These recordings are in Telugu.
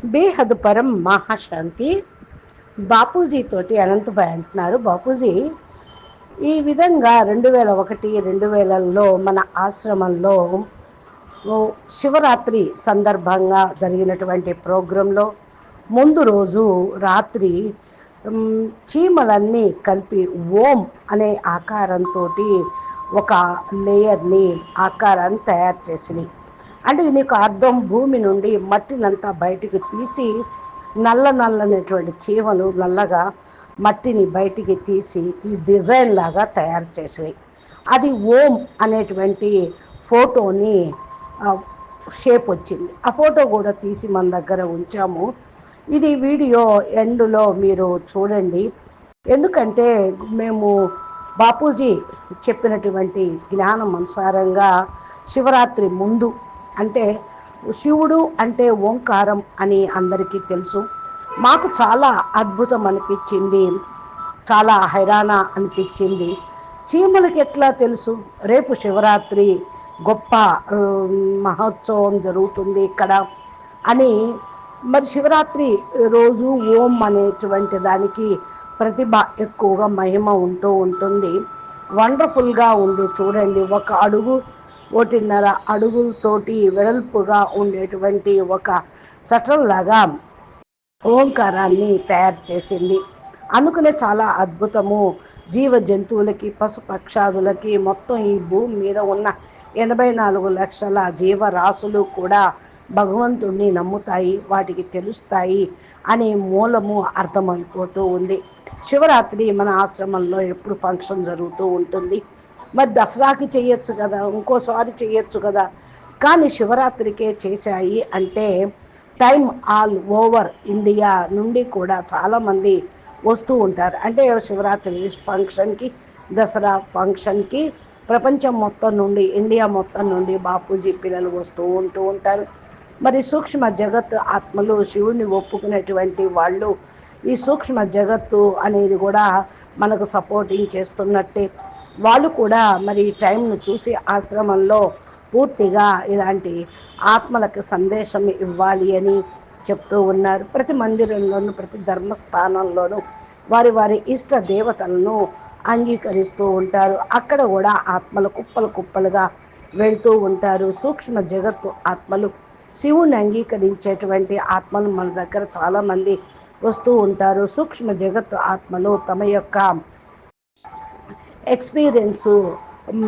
బేహద్ పరం మహాశాంతి. బాపూజీ తోటి అనంతభాయ్ అంటున్నారు, బాపూజీ ఈ విధంగా 2001 2000లో మన ఆశ్రమంలో శివరాత్రి సందర్భంగా జరిగినటువంటి ప్రోగ్రాంలో ముందు రోజు రాత్రి చీమలన్నీ కలిపి ఓం అనే ఆకారంతో ఒక లేయర్ని ఆకారాన్ని తయారు చేసినాయి. అంటే దీనికి అర్థం భూమి నుండి మట్టినంతా బయటికి తీసి నల్లనటువంటి చీమలు నల్లగా మట్టిని బయటికి తీసి ఈ డిజైన్ లాగా తయారు చేసినాయి. అది ఓం అనేటువంటి ఫోటోని షేప్ వచ్చింది. ఆ ఫోటో కూడా తీసి మన దగ్గర ఉంచాము. ఇది వీడియో ఎండ్లో మీరు చూడండి. ఎందుకంటే మేము బాపూజీ చెప్పినటువంటి జ్ఞానం అనుసారంగా శివరాత్రి ముందు, అంటే శివుడు అంటే ఓంకారం అని అందరికీ తెలుసు. మాకు చాలా అద్భుతం అనిపించింది, చాలా హైరాణ అనిపించింది. చీమలకి ఎట్లా తెలుసు రేపు శివరాత్రి గొప్ప మహోత్సవం జరుగుతుంది ఇక్కడ అని? మరి శివరాత్రి రోజు ఓం అనేటువంటి దానికి ప్రతిభ ఎక్కువగా మహిమ ఉంటూ ఉంటుంది. వండర్ఫుల్గా ఉంది చూడండి. 1 అడుగు 1.5 అడుగులతోటి వెడల్పుగా ఉండేటువంటి ఒక చట్రంలాగా ఓంకారాన్ని తయారు చేసింది. అందుకనే చాలా అద్భుతము. జీవ జంతువులకి పశుపక్షాదులకి మొత్తం ఈ భూమి మీద ఉన్న 84 లక్షల జీవరాశులు కూడా భగవంతుణ్ణి నమ్ముతాయి, వాటికి తెలుస్తాయి అనే మూలము అర్థమైపోతూ ఉంది. శివరాత్రి మన ఆశ్రమంలో ఎప్పుడు ఫంక్షన్ జరుగుతూ ఉంటుంది. మరి దసరాకి చేయొచ్చు కదా, ఇంకోసారి చేయొచ్చు కదా, కానీ శివరాత్రికే చేశాయి అంటే టైం ఆల్ ఓవర్ ఇండియా నుండి కూడా చాలామంది వస్తూ ఉంటారు. అంటే శివరాత్రి ఫంక్షన్కి, దసరా ఫంక్షన్కి ప్రపంచం మొత్తం నుండి, ఇండియా మొత్తం నుండి బాపూజీ పిల్లలు వస్తూ ఉంటారు. మరి సూక్ష్మ జగత్ ఆత్మలు శివుడిని ఒప్పుకునేటువంటి వాళ్ళు ఈ సూక్ష్మ జగత్తు అనేది కూడా మనకు సపోర్టింగ్ చేస్తున్నట్టే. వాళ్ళు కూడా మరి టైంను చూసి ఆశ్రమంలో పూర్తిగా ఇలాంటి ఆత్మలకు సందేశం ఇవ్వాలి అని చెప్తూ ఉన్నారు. ప్రతి మందిరంలోనూ, ప్రతి ధర్మస్థానంలోనూ వారి వారి ఇష్ట దేవతలను అంగీకరిస్తూ ఉంటారు. అక్కడ కూడా ఆత్మలు కుప్పలు కుప్పలుగా వెళ్తూ ఉంటారు. సూక్ష్మ జగత్తు ఆత్మలు, శివుని అంగీకరించేటువంటి ఆత్మలు మన దగ్గర చాలామంది వస్తూ ఉంటారు. సూక్ష్మ జగత్తు ఆత్మలు తమ యొక్క ఎక్స్పీరియన్సు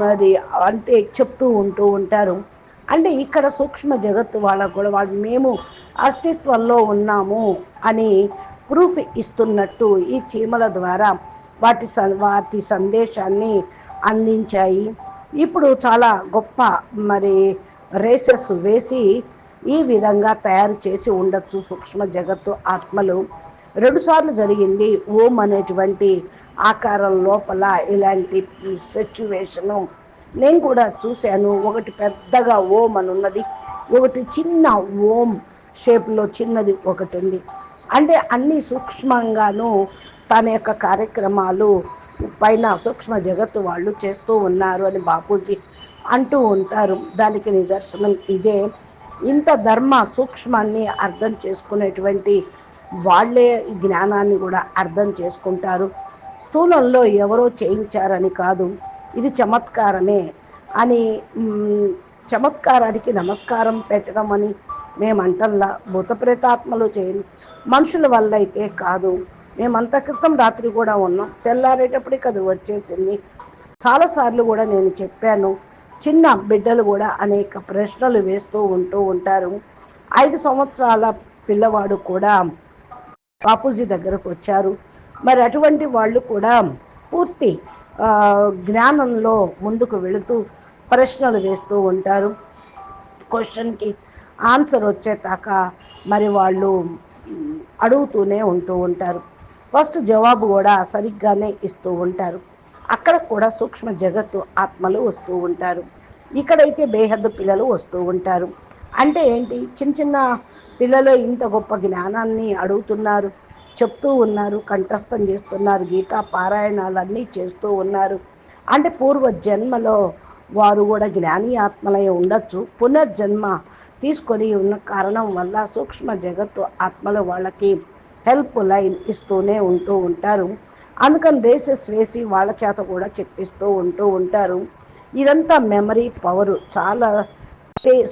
మరి అంటే చెప్తూ ఉంటారు. అంటే ఇక్కడ సూక్ష్మ జగత్తు వాళ్ళకు కూడా వాళ్ళు మేము అస్తిత్వంలో ఉన్నాము అని ప్రూఫ్ ఇస్తున్నట్టు ఈ చీమల ద్వారా వాటి సందేశాన్ని అందించాయి. ఇప్పుడు చాలా గొప్ప మరి రేసెస్ వేసి ఈ విధంగా తయారు చేసి ఉండొచ్చు సూక్ష్మ జగత్తు ఆత్మలు. 2 సార్లు జరిగింది ఓం అనేటువంటి ఆకారం లోపల ఇలాంటి సిచ్యువేషను నేను కూడా చూశాను. ఒకటి పెద్దగా ఓం అని ఉన్నది, ఒకటి చిన్న ఓం షేప్లో చిన్నది ఒకటి ఉంది. అంటే అన్ని సూక్ష్మంగాను తన యొక్క కార్యక్రమాలు పైన సూక్ష్మ జగత్తు వాళ్ళు చేస్తూ ఉన్నారు అని బాపూజీ అంటూ ఉంటారు. దానికి నిదర్శనం ఇదే. ఇంత ధర్మ సూక్ష్మాన్ని అర్థం చేసుకునేటువంటి వాళ్ళే జ్ఞానాన్ని కూడా అర్థం చేసుకుంటారు. స్థూలంలో ఎవరో చేయించారని కాదు, ఇది చమత్కారమే అని చమత్కారానికి నమస్కారం పెట్టడం అని మేమంటల్లా. భూత ప్రేతాత్మలు చేయండి, మనుషుల వల్ల అయితే కాదు. మేమంత క్రితం రాత్రి కూడా ఉన్నాం, తెల్లారేటప్పటికి అది వచ్చేసింది. చాలాసార్లు కూడా నేను చెప్పాను. చిన్న బిడ్డలు కూడా అనేక ప్రశ్నలు వేస్తూ ఉంటారు. 5 సంవత్సరాల పిల్లవాడు కూడా బాపూజీ దగ్గరకు వచ్చారు. మరి అటువంటి వాళ్ళు కూడా పూర్తి జ్ఞానంలో ముందుకు వెళుతూ ప్రశ్నలు వేస్తూ ఉంటారు. క్వశ్చన్కి ఆన్సర్ వచ్చేదాకా మరి వాళ్ళు అడుగుతూనే ఉంటారు. ఫస్ట్ జవాబు కూడా సరిగ్గానే ఇస్తూ ఉంటారు. అక్కడ కూడా సూక్ష్మ జగత్తు ఆత్మలు వస్తూ ఉంటారు. ఇక్కడైతే బేహద్దు పిల్లలు వస్తూ ఉంటారు. అంటే ఏంటి, చిన్న చిన్న పిల్లలు ఇంత గొప్ప జ్ఞానాన్ని అడుగుతున్నారు, చెప్తూ ఉన్నారు, కంఠస్థం చేస్తున్నారు, గీతా పారాయణాలన్నీ చేస్తూ ఉన్నారు. అంటే పూర్వ జన్మలో వారు కూడా జ్ఞాని ఆత్మలై ఉండొచ్చు. పునర్జన్మ తీసుకొని ఉన్న కారణం వల్ల సూక్ష్మ జగత్తు ఆత్మలు వాళ్ళకి హెల్ప్ లైన్ ఇస్తూనే ఉంటారు. అందుకని రేసెస్ వేసి వాళ్ళ చేత కూడా చెప్పిస్తూ ఉంటారు. ఇదంతా మెమరీ పవరు చాలా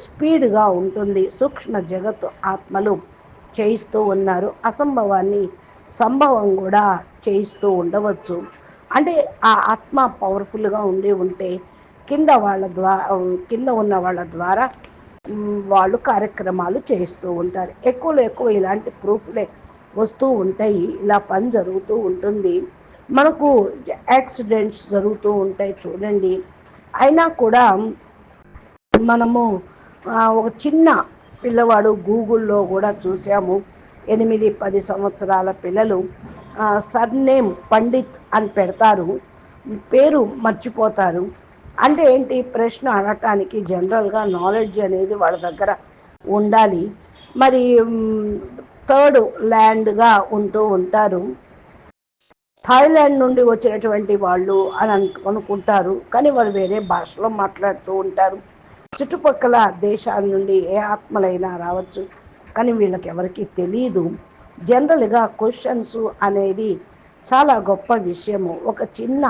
స్పీడ్గా ఉంటుంది. సూక్ష్మ జగత్తు ఆత్మలు చేయిస్తూ ఉన్నారు. అసంభవాన్ని సంభవం కూడా చేయిస్తూ ఉండవచ్చు. అంటే ఆ ఆత్మ పవర్ఫుల్గా ఉంటే కింద ఉన్న వాళ్ళ ద్వారా వాళ్ళు కార్యక్రమాలు చేస్తూ ఉంటారు. ఎక్కువ ఇలాంటి ప్రూఫ్లే వస్తూ ఉంటాయి. ఇలా పని జరుగుతూ ఉంటుంది. మనకు యాక్సిడెంట్స్ జరుగుతూ ఉంటాయి చూడండి. అయినా కూడా మనము ఒక చిన్న పిల్లవాడు గూగుల్లో కూడా చూసాము. 8-10 సంవత్సరాల పిల్లలు సర్నేమ్ పండిత్ అని పెడతారు, పేరు మర్చిపోతారు. అంటే ఏంటి, ప్రశ్న అనటానికి జనరల్గా నాలెడ్జ్ అనేది వాళ్ళ దగ్గర ఉండాలి. మరి థర్డ్ ల్యాండ్గా ఉంటారు. థాయిలాండ్ నుండి వచ్చినటువంటి వాళ్ళు అని అనుకుంటారు, కానీ వాళ్ళు వేరే భాషలో మాట్లాడుతూ ఉంటారు. చుట్టుపక్కల దేశాల నుండి ఏ ఆత్మలైనా రావచ్చు, కానీ వీళ్ళకి ఎవరికి తెలియదు. జనరల్గా క్వశ్చన్స్ అనేది చాలా గొప్ప విషయము. ఒక చిన్న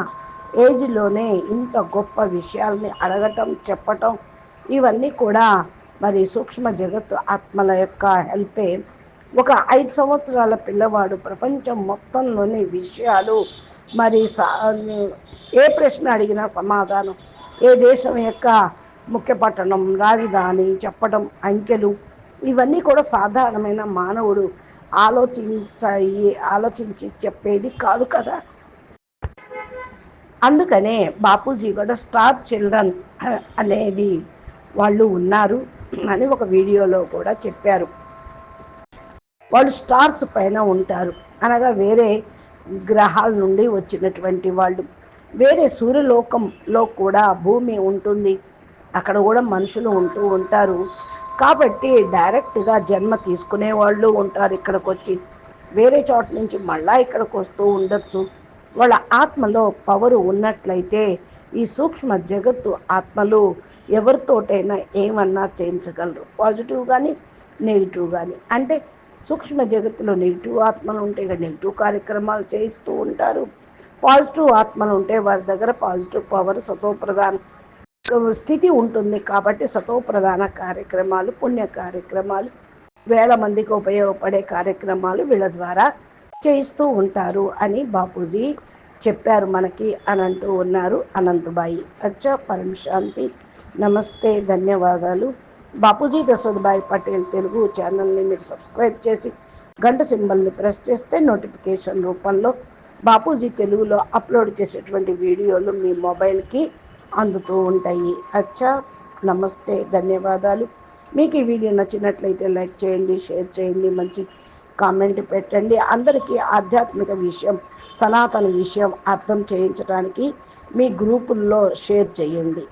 ఏజ్లోనే ఇంత గొప్ప విషయాల్ని అడగటం, చెప్పటం, ఇవన్నీ కూడా మరి సూక్ష్మ జగత్తు ఆత్మల యొక్క హెల్పే. ఒక 5 సంవత్సరాల పిల్లవాడు ప్రపంచం మొత్తంలోని విషయాలు మరి ఏ ప్రశ్న అడిగినా సమాధానం, ఏ దేశం యొక్క ముఖ్య పట్టణం, రాజధాని చెప్పడం, అంకెలు, ఇవన్నీ కూడా సాధారణమైన మానవుడు ఆలోచించి చెప్పేది కాదు కదా. అందుకనే బాపూజీ కూడా స్టార్ చిల్డ్రన్ అనేది వాళ్ళు ఉన్నారు అని ఒక వీడియోలో కూడా చెప్పారు. వాళ్ళు స్టార్స్ పైన ఉంటారు, అనగా వేరే గ్రహాల నుండి వచ్చినటువంటి వాళ్ళు. వేరే సూర్యలోకంలో కూడా భూమి ఉంటుంది, అక్కడ కూడా మనుషులు ఉంటారు. కాబట్టి డైరెక్ట్గా జన్మ తీసుకునే వాళ్ళు ఉంటారు. ఇక్కడికి వచ్చి వేరే చోట నుంచి మళ్ళా ఇక్కడికి వస్తూ ఉండొచ్చు. వాళ్ళ ఆత్మలో పవరు ఉన్నట్లయితే ఈ సూక్ష్మ జగత్తు ఆత్మలు ఎవరితోటైనా ఏమన్నా చేయించగలరు, పాజిటివ్ కానీ నెగిటివ్ కానీ. అంటే సూక్ష్మ జగత్తులో నెగిటివ్ ఆత్మలు ఉంటే నెగిటివ్ కార్యక్రమాలు చేయిస్తూ ఉంటారు. పాజిటివ్ ఆత్మలు ఉంటే వారి దగ్గర పాజిటివ్ పవర్, సతోప్రధాన స్థితి ఉంటుంది. కాబట్టి సతోప్రధాన కార్యక్రమాలు, పుణ్య కార్యక్రమాలు, వేల మందికి ఉపయోగపడే కార్యక్రమాలు వీళ్ళ ద్వారా చేయిస్తూ ఉంటారు అని బాపూజీ చెప్పారు మనకి అని అంటూ ఉన్నారు అనంతబాయి. అచ్చా, పరమ శాంతి, నమస్తే, ధన్యవాదాలు. బాపూజీ దశరథభాయ్ పటేల్ తెలుగు ఛానల్ని మీరు సబ్స్క్రైబ్ చేసి గంట సింబల్ని ప్రెస్ చేస్తే నోటిఫికేషన్ రూపంలో బాపూజీ తెలుగులో అప్లోడ్ చేసేటువంటి వీడియోలు మీ మొబైల్కి అందుతూ ఉంటాయి. అచ్చా, నమస్తే, ధన్యవాదాలు. మీకు ఈ వీడియో నచ్చినట్లయితే లైక్ చేయండి, షేర్ చేయండి, మంచి కామెంట్ పెట్టండి. అందరికీ ఆధ్యాత్మిక విషయం, సనాతన విషయం అర్థం చేయించడానికి మీ గ్రూపుల్లో షేర్ చేయండి.